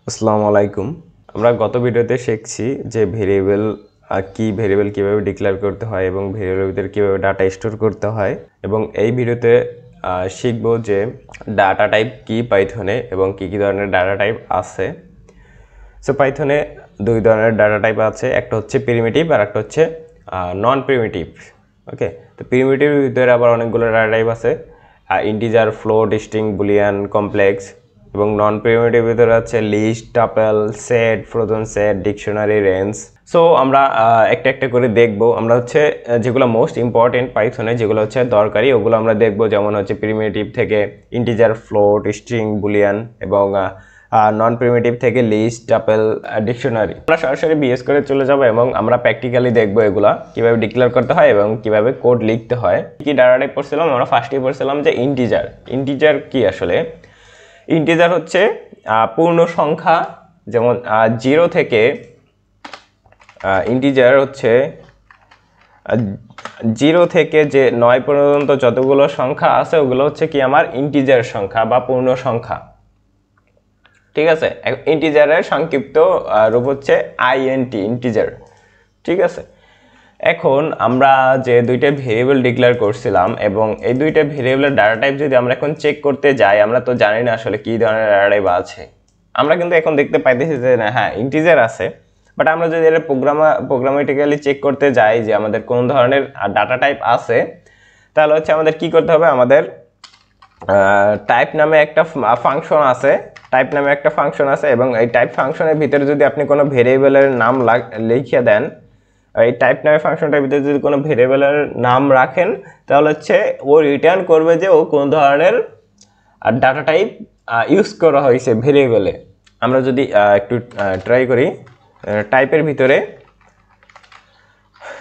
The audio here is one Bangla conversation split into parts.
আসসালামু আলাইকুম। আমরা গত ভিডিওতে শিখছি যে ভেরিয়েবল ভেরিয়েবল কিভাবে ডিক্লেয়ার করতে হয় এবং ভেরিয়েবলের ভিতরে কিভাবে ডাটা স্টোর করতে হয় এবং এই ভিডিওতে শিখব যে ডাটা টাইপ কি পাইথনে এবং কি ধরনের ডাটা টাইপ আছে। সো পাইথনে দুই ধরনের ডাটা টাইপ আছে, একটা হচ্ছে প্রিমিটিভ আর একটা হচ্ছে নন প্রিমিটিভ। ওকে, তো প্রিমিটিভের ভিতরে আবার অনেকগুলো ডাটা টাইপ আছে, integer, float, string, boolean, complex. এবং নন প্রিমিটিভ ভিতরে আছে list, tuple, set, frozen set, dictionary, range. So আমরা একটা একটা করে দেখব। আমরা হচ্ছে যেগুলো মোস্ট ইম্পর্টেন্ট পাইথনে, যেগুলো হচ্ছে দরকারি, ওগুলো আমরা দেখব। যেমন হচ্ছে প্রিমিটিভ থেকে ইন্টিজার, ফ্লোট, স্ট্রিং, বুলিয়ান এবং নন প্রিমিটিভ থেকে লিস্ট, টাপল, ডিকশনারি। আমরা সরাসরি বিএস করে চলে যাব এবং আমরা প্র্যাকটিক্যালি দেখব এগুলা কিভাবে ডিক্লেয়ার করতে হয় এবং কিভাবে কোড লিখতে হয়। কি ডাটা টাইপ পড়ছিলাম আমরা? ফার্স্টেই পড়ছিলাম যে ইন্টিজার। ইন্টিজার কি আসলে? ইন্টিজার হচ্ছে পূর্ণ সংখ্যা, যেমন 0 থেকে ইন্টিজার হচ্ছে 0 থেকে যে 9 পর্যন্ত যতগুলো সংখ্যা আছে ওগুলো হচ্ছে কি আমার ইন্টিজার সংখ্যা বা পূর্ণ সংখ্যা। ঠিক আছে, ইন্টিজারের সংক্ষিপ্ত রূপ হচ্ছে আইএনটি, ইন্টিজার। ঠিক আছে, এখন আমরা যে দুইটা ভেরিয়েবল ডিক্লেয়ার করছিলাম এবং এই দুইটা ভেরিয়েবলের ডাটা টাইপ যদি আমরা এখন চেক করতে যাই, আমরা তো জানি না আসলে কি ধরনের ডাটা টাইপ আছে। আমরা কিন্তু এখন দেখতে পাইতেছি যে না, হ্যাঁ ইন্টিজার আছে, বাট আমরা যদি এটা প্রোগ্রামেটিক্যালি চেক করতে যাই যে আমাদের কোন ধরনের ডাটা টাইপ আছে, তাহলে হচ্ছে আমাদের কি করতে হবে? আমাদের টাইপ নামে একটা ফাংশন আছে, এবং এই টাইপ ফাংশনের ভিতরে যদি আপনি কোনো ভেরিয়েবলের নাম লিখে দেন, এই টাইপ নামে ফাংশনটার ভিতরে যদি কোনো ভেরিয়েবলের নাম রাখেন, তাহলে হচ্ছে ও রিটার্ন করবে যে ও কোন ধরনের ডাটা টাইপ ইউজ করা হয়েছে ভেরিয়েবলে। আমরা যদি একটু ট্রাই করি, টাইপের ভিতরে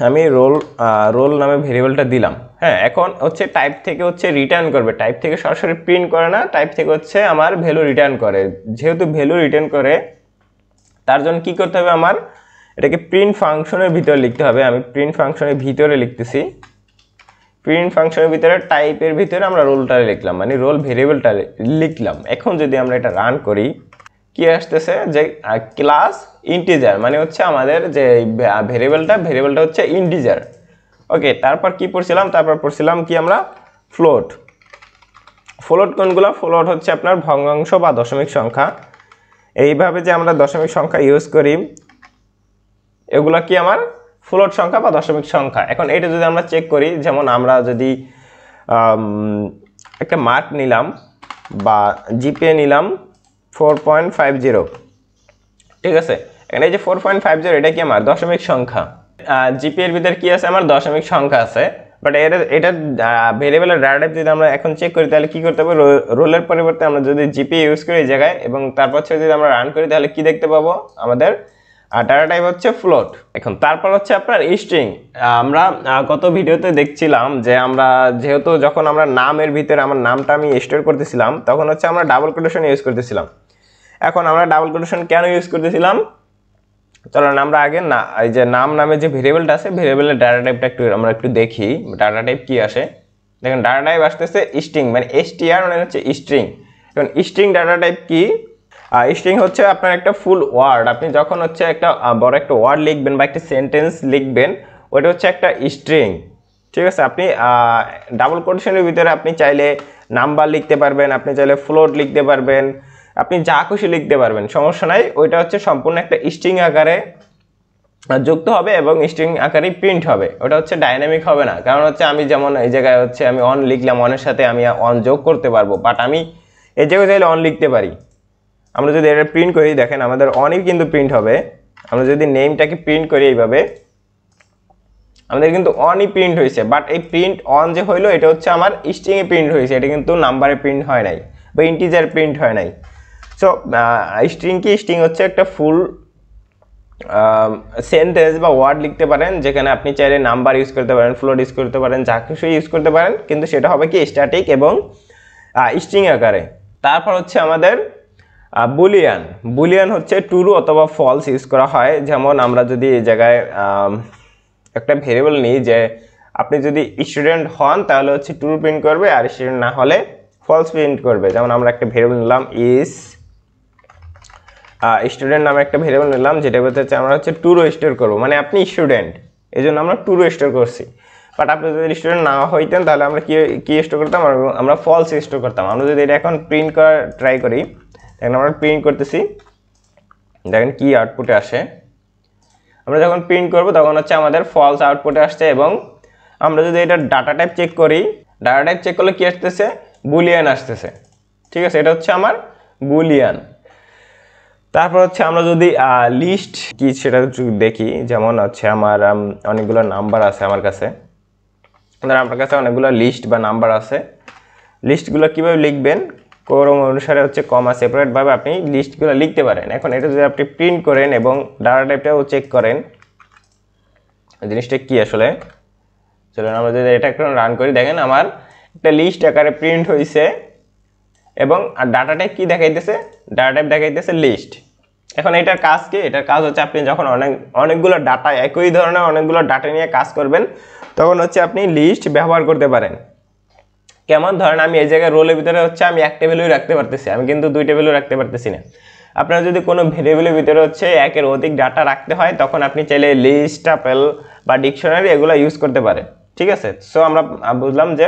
আমি রোল নামে ভেরিয়েবলটা দিলাম। হ্যাঁ, এখন হচ্ছে টাইপ থেকে হচ্ছে রিটার্ন করবে, টাইপ থেকে সরাসরি প্রিন্ট করে না, টাইপ থেকে হচ্ছে আমার ভ্যালু রিটার্ন করে। যেহেতু ভ্যালু রিটার্ন করে, তার জন্য কি করতে হবে? আমার এটাকে প্রিন্ট ফাংশনের ভিতরে লিখতে হবে। আমি প্রিন্ট ফাংশনের ভিতরে লিখতেছি। প্রিন্ট ফাংশনের ভিতরে টাইপের ভিতরে আমরা রোলটা লিখলাম, মানে রোল ভেরিয়েবলটা লিখলাম। এখন যদি আমরা এটা রান করি, কি আসতেছে? যে ক্লাস ইন্টিজার, মানে হচ্ছে আমাদের যে ভেরিয়েবলটা হচ্ছে ইন্টিজার। ওকে, তারপর কি পড়ছিলাম? তারপর পড়ছিলাম কি আমরা? ফ্লোট। ফ্লোট কোনগুলো? ফ্লোট হচ্ছে আপনার ভগ্নাংশ বা দশমিক সংখ্যা। এইভাবে যে আমরা দশমিক সংখ্যা ইউজ করি, এগুলা কি আমার ফ্লোট সংখ্যা বা দশমিক সংখ্যা। এখন এটা যদি আমরা চেক করি, যেমন আমরা যদি একটা মার্ক নিলাম বা জিপিএ নিলাম 4.50, ঠিক আছে, এখানে এই যে 4.50 এটা কি আমার দশমিক সংখ্যা। জিপিএর ভিতরে কি আছে? আমার দশমিক সংখ্যা আছে, বাট এটা ভেরিয়েবলের ডাটা টাইপ যদি আমরা এখন চেক করি, তাহলে কি করতে হবে? রোলের পরিবর্তে আমরা যদি জিপিএ ইউজ করি এই জায়গায়, এবং তারপর হচ্ছে যদি আমরা রান করি, তাহলে কি দেখতে পাবো? আমাদের ডাটা টাইপ হচ্ছে ফ্লোট। এখন তারপর হচ্ছে আপনার স্ট্রিং। আমরা গত ভিডিওতে দেখছিলাম যে আমরা যেহেতু যখন আমরা নামের ভিতরে আমার নামটা আমি স্টোর করতেছিলাম, তখন হচ্ছে আমরা ডাবল কোটেশন ইউজ করতেছিলাম। এখন আমরা ডাবল কোটেশন কেন ইউজ করতেছিলাম? চলো আমরা আগে না, এই যে নাম নামে যে ভেরিয়েবলটা আছে, ভেরিয়েবলের ডাটা টাইপটা আমরা একটু দেখি। ডাটা টাইপ কি আসে? দেখেন, ডাটা টাইপ আসতেছে স্ট্রিং, মানে এসটিআর, মানে হচ্ছে স্ট্রিং। এখন স্ট্রিং ডাটা টাইপ কি? স্ট্রিং হচ্ছে আপনার একটা ফুল ওয়ার্ড। আপনি যখন হচ্ছে একটা বড় একটা ওয়ার্ড লিখবেন বা একটা সেন্টেন্স লিখবেন, ওটা হচ্ছে একটা স্ট্রিং। ঠিক আছে, আপনি ডাবল কোটেশনের ভিতরে আপনি চাইলে নাম্বার লিখতে পারবেন, আপনি চাইলে ফ্লোট লিখতে পারবেন, আপনি যা খুশি লিখতে পারবেন, সমস্যা নাই। ওইটা হচ্ছে সম্পূর্ণ একটা স্ট্রিং আকারে যুক্ত হবে এবং স্ট্রিং আকারে প্রিন্ট হবে। ওটা হচ্ছে ডাইনামিক হবে না, কারণ হচ্ছে আমি যেমন এই জায়গায় হচ্ছে আমি অন লিখলাম, অনের সাথে আমি অন যোগ করতে পারবো, বাট আমি এই জায়গায় চাইলে অন লিখতে পারি। আমরা যদি এটা প্রিন্ট করি, দেখেন আমাদের অনই কিন্তু প্রিন্ট হবে। আমরা যদি নেমটাকে প্রিন্ট করি এইভাবে, আমাদের কিন্তু অনই প্রিন্ট হয়েছে, বাট এই প্রিন্ট অন যে হইলো, এটা হচ্ছে আমার স্ট্রিংয়ে প্রিন্ট হয়েছে, এটা কিন্তু নাম্বারে প্রিন্ট হয় নাই বা ইন্টিজার প্রিন্ট হয় নাই। সো স্ট্রিং কি? স্ট্রিং হচ্ছে একটা ফুল সেন্টেন্স বা ওয়ার্ড লিখতে পারেন, যেখানে আপনি চাইলে নাম্বার ইউজ করতে পারেন, ফ্লোট ইউজ করতে পারেন, যা কিছু ইউজ করতে পারেন, কিন্তু সেটা হবে কি স্ট্যাটিক এবং স্ট্রিং আকারে। তারপর হচ্ছে আমাদের বুলিয়ান। বুলিয়ান হচ্ছে ট্রু অথবা ফলস ইউজ করা হয়। যেমন আমরা যদি এই জায়গায় একটা ভেরিয়েবল নিই, যে আপনি যদি স্টুডেন্ট হন তাহলে হচ্ছে ট্রু প্রিন্ট করবে, আর স্টুডেন্ট না হলে ফলস প্রিন্ট করবে। যেমন আমরা একটা ভেরিয়েবল নিলাম ইজ স্টুডেন্ট নামে একটা ভেরিয়েবল নিলাম, যেটা বলতে হচ্ছে আমরা হচ্ছে টু রো স্টোর করবো, মানে আপনি স্টুডেন্ট এই জন্য আমরা টু রো স্টোর করছি। বাট আপনি যদি স্টুডেন্ট না হইতেন তাহলে আমরা কি স্টোর করতাম, আমরা ফলস স্টোর করতাম। আমরা যদি এটা এখন প্রিন্ট করার ট্রাই করি, দেখেন আমরা প্রিন্ট করতেছি, দেখেন কি আউটপুটে আসে। আমরা যখন প্রিন্ট করব তখন হচ্ছে আমাদের ফলস আউটপুটে আসছে। এবং আমরা যদি এটা ডাটা টাইপ চেক করি, ডাটা টাইপ চেক করলে কি আসতেছে, বুলিয়ান আসতেছে। ঠিক আছে, এটা হচ্ছে আমার বুলিয়ান। তারপর হচ্ছে আমরা যদি লিস্ট কি সেটা দেখি, যেমন হচ্ছে আমার অনেকগুলো নাম্বার আছে আমার কাছে, আপনার কাছে অনেকগুলো লিস্ট বা নাম্বার আছে। লিস্টগুলো কীভাবে লিখবেন, ক্রম অনুসারে হচ্ছে কমা সেপারেটভাবে আপনি লিস্টগুলো লিখতে পারেন। এখন এটা যদি আপনি প্রিন্ট করেন এবং ডাটা টাইপটাও চেক করেন, জিনিসটা কি আসলে, চলুন আমরা যদি এটা একটু রান করি, দেখেন আমার একটা লিস্ট আকারে প্রিন্ট হয়েছে এবং ডাটা টাইপ কি দেখাইতেছে, ডাটা টাইপ দেখাইতেছে লিস্ট। এখন এটার কাজ কি, এটার কাজ হচ্ছে আপনি যখন অনেকগুলো ডাটা, একই ধরনের অনেকগুলো ডাটা নিয়ে কাজ করবেন, তখন হচ্ছে আপনি লিস্ট ব্যবহার করতে পারেন। কেমন, ধরেন আমি এই জায়গায় রোলের ভিতরে হচ্ছে আমি একটা ভ্যালুই রাখতে পারতেছি, আমি কিন্তু দুইটা ভ্যালু রাখতে পারতেছি না। আপনার যদি কোনো ভেরিয়েবলের ভিতরে হচ্ছে একের অধিক ডাটা রাখতে হয়, তখন আপনি চাইলে লিস্ট, টাপেল বা ডিকশনারি এগুলো ইউজ করতে পারেন। ঠিক আছে, সো আমরা বুঝলাম যে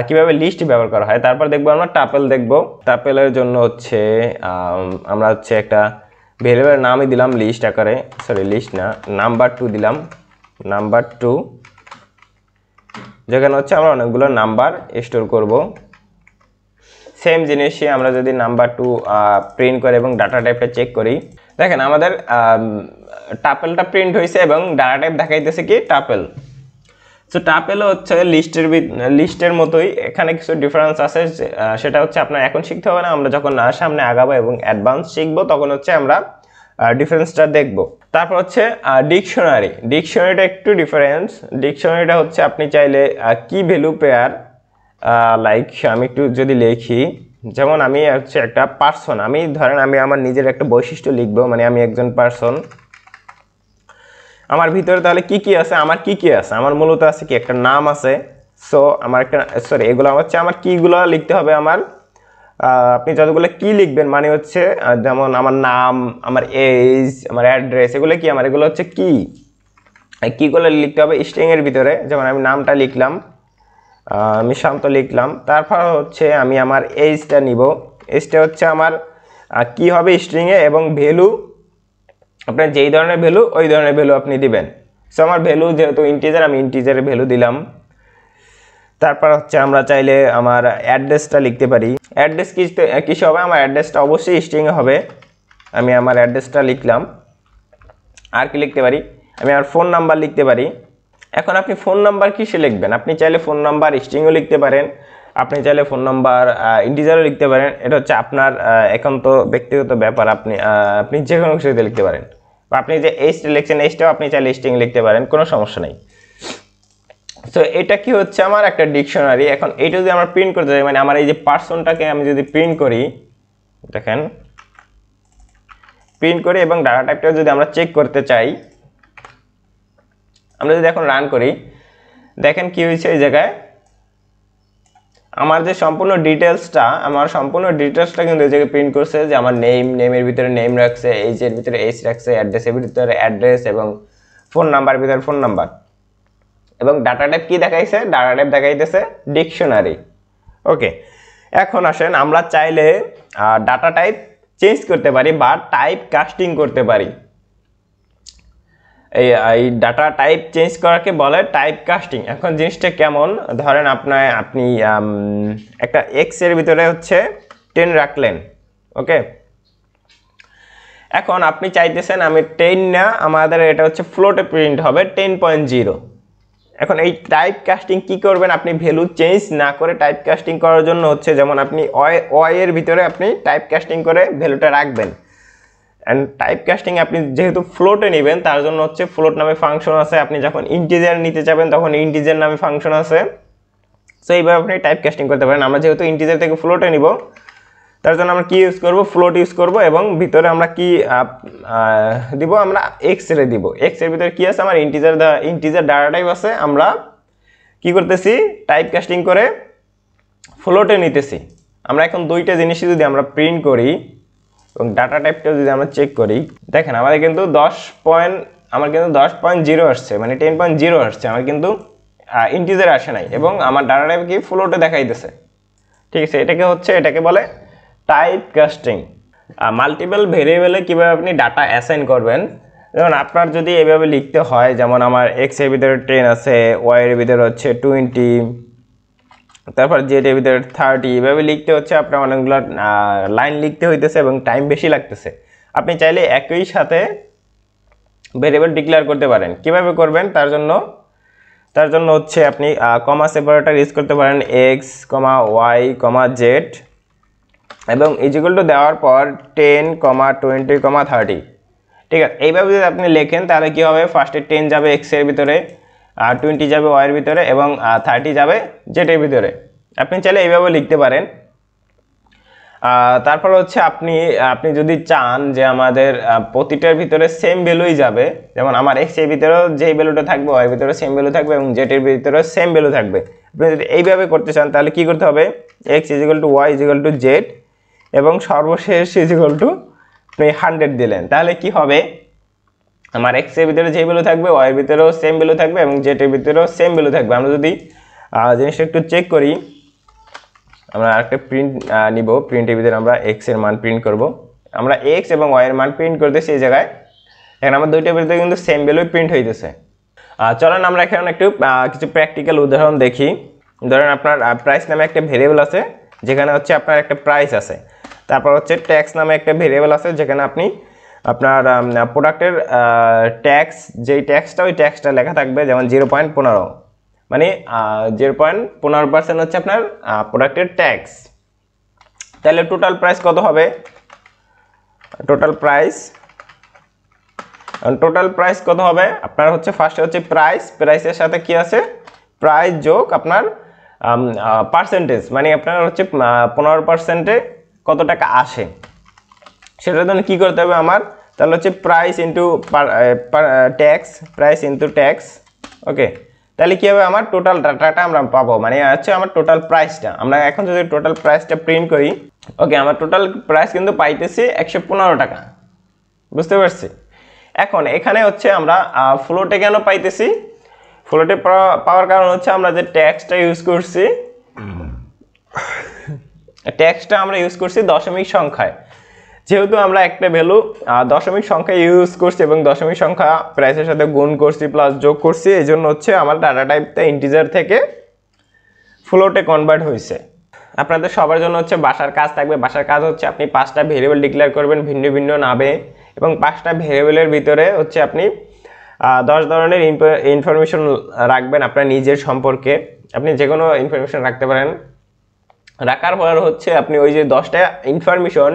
কিভাবে লিস্ট ব্যবহার করা হয়। তারপর দেখবো আমরা টাপেল দেখবো। টাপেলের জন্য হচ্ছে আমরা হচ্ছে একটা ভেরিয়েবলের নামই দিলাম লিস্ট আকারে, সরি লিস্ট না, নাম্বার 2 দিলাম, নাম্বার 2, যেখানে হচ্ছে আমরা অনেকগুলো নাম্বার স্টোর করব। সেম জিনিসই আমরা যদি নাম্বার 2 প্রিন্ট করে এবং ডাটা টাইপটা চেক করি, দেখেন আমাদের টাপেলটা প্রিন্ট হয়েছে এবং ডাটা টাইপ দেখাইতেছে কি টাপেল। সো টাপেলও হচ্ছে লিস্টের মতোই, এখানে কিছু ডিফারেন্স আছে, সেটা হচ্ছে আপনার এখন শিখতে হবে না, আমরা যখন সামনে আগাবো এবং অ্যাডভান্স শিখবো তখন হচ্ছে আমরা ডিফারেন্সটা দেখব। তারপর হচ্ছে ডিকশনারিটা একটু ডিফারেন্স। ডিকশনারিটা হচ্ছে আপনি চাইলে কি ভ্যালু পেয়ার, লাইক আমি একটু যদি লিখি, যেমন আমি হচ্ছে একটা পার্সন, আমি ধরেন আমি আমার নিজের একটা বৈশিষ্ট্য লিখবো, মানে আমি একজন পার্সন, আমার ভিতরে তাহলে কি কি আছে, আমার কি কি আছে, আমার মূলত আছে কি একটা নাম আছে। সো আমার একটা সরি এগুলো হচ্ছে আমার কিগুলো লিখতে হবে আমার। আপনি যতগুলো কি লিখবেন মানে হচ্ছে যেমন আমার নাম, আমার এজ, আমার অ্যাড্রেস, এগুলো কি আমার, এগুলো হচ্ছে কি, কিগুলো লিখতে হবে স্ট্রিং এর ভিতরে। যেমন আমি নামটা লিখলাম, আমি শান্ত লিখলাম, তারপর হচ্ছে আমি আমার এজটা নিব, এজটা হচ্ছে আমার কি হবে স্ট্রিং এ, এবং ভ্যালু আপনার যেই ধরনের ভ্যালু ওই ধরনের ভ্যালু আপনি দিবেন। সো আমার ভ্যালু যেহেতু ইন্টিজার, আমি ইন্টিজারের ভ্যালু দিলাম। তারপর হচ্ছে আমরা চাইলে আমার অ্যাড্রেসটা লিখতে পারি। অ্যাড্রেস কিসে হবে, আমার অ্যাড্রেসটা অবশ্যই স্ট্রিংয়ে হবে। আমি আমার অ্যাড্রেসটা লিখলাম। আর কি লিখতে পারি, আমি আমার ফোন নাম্বার লিখতে পারি। এখন আপনি ফোন নাম্বার কিসে লিখবেন, আপনি চাইলে ফোন নাম্বার স্ট্রিংও লিখতে পারেন, আপনি চাইলে ফোন নাম্বার ইন্টিজারও লিখতে পারেন, এটা হচ্ছে আপনার একান্ত ব্যক্তিগত ব্যাপার। আপনি যে কোনো কিছুতে লিখতে পারেন, বা আপনি যে এইচটা লিখছেন এইচটাও আপনি চাইলে স্ট্রিং লিখতে পারেন, কোনো সমস্যা নেই। সো এটা কি হচ্ছে আমার একটা ডিকশনারি। এখন এইটা যদি আমরা প্রিন্ট করতে চাই, মানে আমার এই যে পার্সনটাকে আমি যদি প্রিন্ট করি, দেখেন প্রিন্ট করি এবং ডাটা টাইপটা যদি আমরা চেক করতে চাই, আমরা যদি এখন রান করি, দেখেন কি হয়েছে এই জায়গায়, আমার যে সম্পূর্ণ ডিটেলসটা কিন্তু এই জায়গায় প্রিন্ট করছে, যে আমার নেমের ভিতরে নেম রাখছে, এইজের ভিতরে এইজ রাখছে, অ্যাড্রেসের ভিতরে অ্যাড্রেস এবং ফোন নাম্বার ভিতরে ফোন নাম্বার। এবং ডাটা টাইপ কি দেখাইছে, ডাটা টাইপ দেখাইতেছে ডিকশনারি। ওকে, এখন আসেন আমরা চাইলে ডাটা টাইপ চেঞ্জ করতে পারি বা টাইপ কাস্টিং করতে পারি। এই ডাটা টাইপ চেঞ্জ করাকে বলে টাইপ কাস্টিং। এখন জিনিসটা কেমন, ধরেন আপনি একটা এক্স এর ভিতরে হচ্ছে 10 রাখলেন, ওকে। এখন আপনি চাইতেছেন আমি 10 না, আমাদের এটা হচ্ছে ফ্লোটে প্রিন্ট হবে 10.0। এখন এই টাইপ কাস্টিং কি করবেন, আপনি ভ্যালু চেঞ্জ না করে টাইপ কাস্টিং করার জন্য হচ্ছে, যেমন আপনি ওয়াই এর ভিতরে আপনি টাইপ কাস্টিং করে ভ্যালুটা রাখবেন। অ্যান্ড টাইপ কাস্টিং আপনি যেহেতু ফ্লোটে নেবেন, তার জন্য হচ্ছে ফ্লোট নামে ফাংশন আছে। আপনি যখন ইন্টিজার নিতে যাবেন তখন ইন্টিজার নামে ফাংশন আছে। সো এইভাবে আপনি টাইপ কাস্টিং করতে পারেন। আমরা যেহেতু ইন্টিজার থেকে ফ্লোটে নিব, তার জন্য আমরা কি ইউজ করব, ফ্লোট ইউজ করব, এবং ভিতরে আমরা কি দিব, আমরা এক্স এর দিব। এক্স এর ভিতরে কি আছে, আমার ইন্টিজার ডাটা টাইপ আছে। আমরা কি করতেছি, টাইপ কাস্টিং করে ফ্লোটে নিতেছি। আমরা এখন দুইটা জিনিসই যদি আমরা প্রিন্ট করি, এবং ডাটা টাইপটা যদি আমরা চেক করি, দেখেন আমাদের কিন্তু 10.0 আসছে, মানে 10.0 আসছে, আমার কিন্তু ইন্টিজার আসে নাই এবং আমার ডাটা টাইপ কি ফ্লোটে দেখাইতেছে। ঠিক আছে, এটাকে বলে টাইপ কাস্টিং। মাল্টিপল ভেরিয়েবলে কীভাবে আপনি ডাটা অ্যাসাইন করবেন, যেমন আপনার যদি এভাবে লিখতে হয়, যেমন আমার এক্স এর ভিতরে 10 আছে, ওয়াই এর ভিতরে হচ্ছে 20, তারপর জেড এর ভিতরে 30, এভাবে লিখতে হচ্ছে আপনার অনেকগুলো লাইন লিখতে হইতেছে এবং টাইম বেশি লাগতেছে। আপনি চাইলে একই সাথে ভেরিয়েবল ডিক্লেয়ার করতে পারেন। কিভাবে করবেন, তার জন্য হচ্ছে আপনি কমা সেপারেটর ইউজ করতে পারেন, এক্স কমা ওয়াই কমা জেড, এবং ইজিক্যাল টু দেওয়ার পর 10, 20, 30। ঠিক আছে, এইভাবে যদি আপনি লেখেন তাহলে কি হবে, ফার্স্টে 10 যাবে এক্স এর ভিতরে, 20 যাবে ওয়াই এর ভিতরে এবং 30 যাবে জেড এর ভিতরে। আপনি চাইলে এইভাবে লিখতে পারেন। তারপর হচ্ছে আপনি যদি চান যে আমাদের প্রতিটার ভিতরে সেম ভ্যালুই যাবে, যেমন আমার এক্স এর ভিতরেও যেই ভ্যালুটা থাকবে ওয়াই এর ভিতরে সেম ভ্যালু থাকবে এবং জেড এর ভিতরেও সেম ভ্যালু থাকবে, আপনি যদি এইভাবে করতে চান তাহলে কি করতে হবে, x equal to y equal to z এবং সর্বশেষ ইজিক্যাল টু আপনি 100 দিলেন, তাহলে কি হবে, আমার এক্স এর ভিতরে যে ভ্যালু থাকবে ওয়াই এর ভিতরেও সেম ভ্যালু থাকবে এবং জেড এর ভিতরেও সেম ভ্যালু থাকবে। আমরা যদি জিনিসটা একটু চেক করি, আমরা আরেকটা প্রিন্ট নিব, প্রিন্টের ভিতরে আমরা এক্স এর মান প্রিন্ট করব, আমরা এক্স এবং ওয়াই এর মান প্রিন্ট করতেছি এই জায়গায়, এখন আমার দুইটার ভিতরে কিন্তু সেম ভ্যালু প্রিন্ট হইতেছে। চলেন আমরা এখানে একটু কিছু প্র্যাকটিক্যাল উদাহরণ দেখি। ধরেন আপনার প্রাইস নামে একটা ভেরিয়েবল আছে, যেখানে হচ্ছে আপনার একটা প্রাইস আছে, তারপর হচ্ছে ট্যাক্স নামে একটা ভেরিয়েবল আছে, যেখানে আপনি আপনার প্রোডাক্টের ট্যাক্স, যেই ট্যাক্সটা ওই ট্যাক্সটা লেখা থাকবে, যেমন 0.15, মানে 0.15% হচ্ছে আপনার প্রোডাক্টের ট্যাক্স। তাহলে টোটাল প্রাইস কত হবে, টোটাল প্রাইস কত হবে, আপনার হচ্ছে ফার্স্টে হচ্ছে প্রাইসের সাথে কি আছে, প্রাইস যোগ আপনার পার্সেন্টেজ, মানে আপনার হচ্ছে 15%-এ কত টাকা আসে, সেটার জন্য কি করতে হবে আমার, তাহলে হচ্ছে price into tax, price into tax. Okay, তাহলে কি হবে, আমার টোটাল ডাটাটা আমরা পাবো, মানে হচ্ছে আমার টোটাল প্রাইসটা। আমরা এখন যদি টোটাল প্রাইসটা প্রিন্ট করি, ওকে, আমার টোটাল প্রাইস কিন্তু পাইতেছি 115 টাকা, বুঝতে পারছি। এখন এখানে হচ্ছে আমরা ফ্লোটে কেন পাইতেছি, ফ্লোটে পাওয়ার কারণ হচ্ছে আমরা যে ট্যাক্সটা ইউজ করছি, ট্যাক্সটা আমরা ইউজ করছি দশমিক সংখ্যায়, যেহেতু আমরা একটা ভ্যালু দশমিক সংখ্যা ইউজ করছি এবং দশমিক সংখ্যা প্রাইসের সাথে গুণ করছি প্লাস যোগ করছি, এই জন্য হচ্ছে আমার ডাটা টাইপটা ইন্টিজার থেকে ফ্লোটে কনভার্ট হয়েছে। আপনাদের সবার জন্য হচ্ছে বাসার কাজ থাকবে। বাসার কাজ হচ্ছে আপনি 5টা ভেরিয়েবল ডিক্লেয়ার করবেন ভিন্ন ভিন্ন নামে, এবং 5টা ভেরিয়েবলের ভিতরে হচ্ছে আপনি 10 ধরনের ইনফরমেশন রাখবেন আপনার নিজের সম্পর্কে। আপনি যে কোনো ইনফরমেশন রাখতে পারেন। রাখার পর হচ্ছে আপনি ওই যে 10টা ইনফরমেশন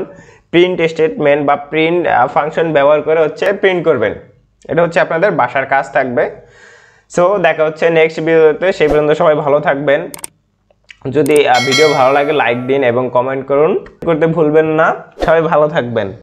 প্রিন্ট স্টেটমেন্ট বা প্রিন্ট ফাংশন ব্যবহার করে হচ্ছে প্রিন্ট করবেন। এটা হচ্ছে আপনাদের বাসার কাজ থাকবে। সো দেখা হচ্ছে নেক্সট ভিডিওতে, সেই পর্যন্ত সবাই ভালো থাকবেন। যদি ভিডিও ভালো লাগে লাইক দিন এবং কমেন্ট করতে ভুলবেন না। সবাই ভালো থাকবেন।